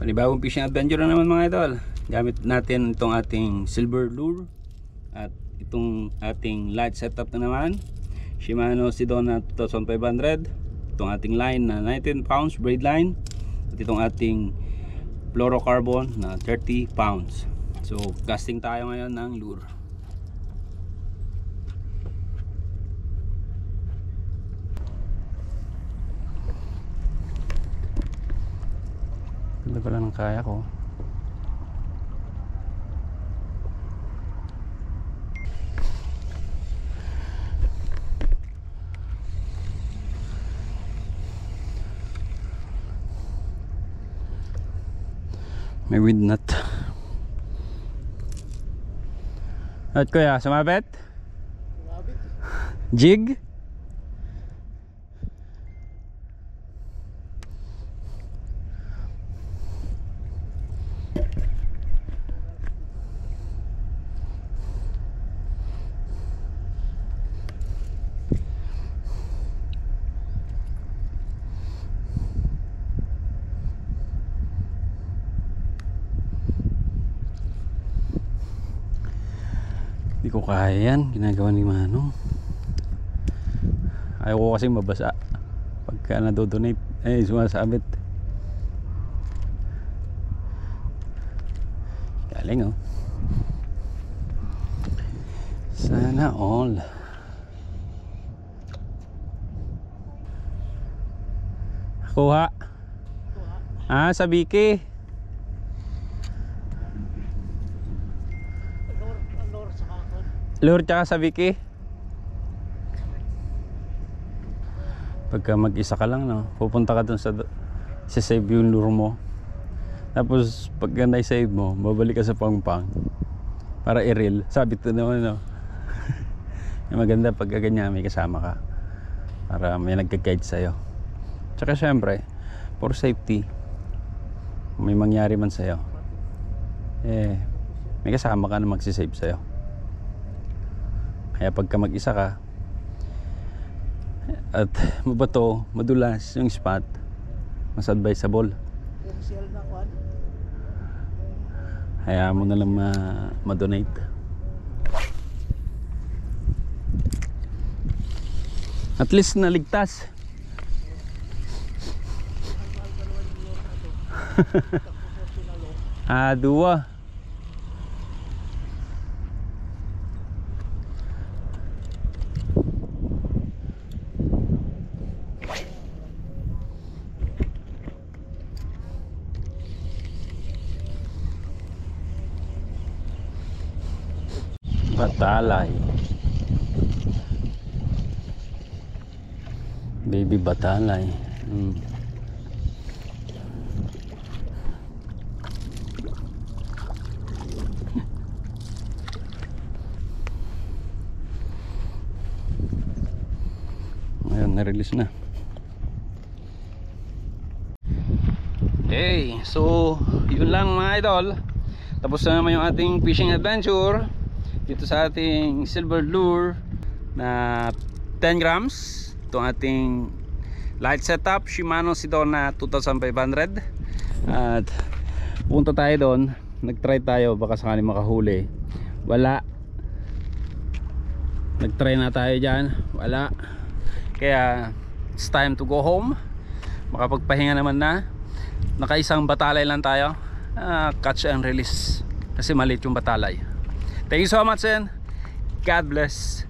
Panibagong fishing adventure na naman mga idol. Gamit natin itong ating silver lure at itong ating light setup na naman, Shimano Sedona 2500. Itong ating line na 19 pounds braid line at itong ating fluorocarbon na 30 pounds. So casting tayo ngayon ng lure. Ganda pala ng kaya ko. May wind nut. At kuya, sumabit? Sumabit. Jig? Hindi ko kaya yan, ginagawa ni Manong. Ayaw ko kasi mabasa pagka nadodonate, sumasabit. Galing oh. Sana all. Kuha. Sa Biki. Lure tsaka sa Biki. Pagka mag-isa ka lang, no, pupunta ka dun sa save yung lure mo. Tapos pagka na-save mo, babalik ka sa pangpang para i-reel. Sabit na naman, no. Yung maganda pagka ganyan may kasama ka para may nagka-guide sa'yo. Tsaka syempre for safety, may mangyari man sa'yo, may kasama ka na magsisave sa'yo. Kaya pagka mag-isa ka at mabato, madulas yung spot, mas advisable. Hayaan mo na lang ma-donate. At least naligtas. Dua. Batalay. Baby batalay. Ayun, na-release na. Okay, so yun lang mga idol. Tapos na naman yung ating fishing adventure dito sa ating silver lure na 10 grams. Itong ating light setup Shimano Sedona 2500. At punta tayo doon, nagtry tayo, baka sakali makahuli. Wala. Nagtry na tayo dyan, wala. Kaya it's time to go home. Makapagpahinga naman na. Nakaisang batalay lang tayo, catch and release, kasi maliit yung batalay. Thank you so much and God bless.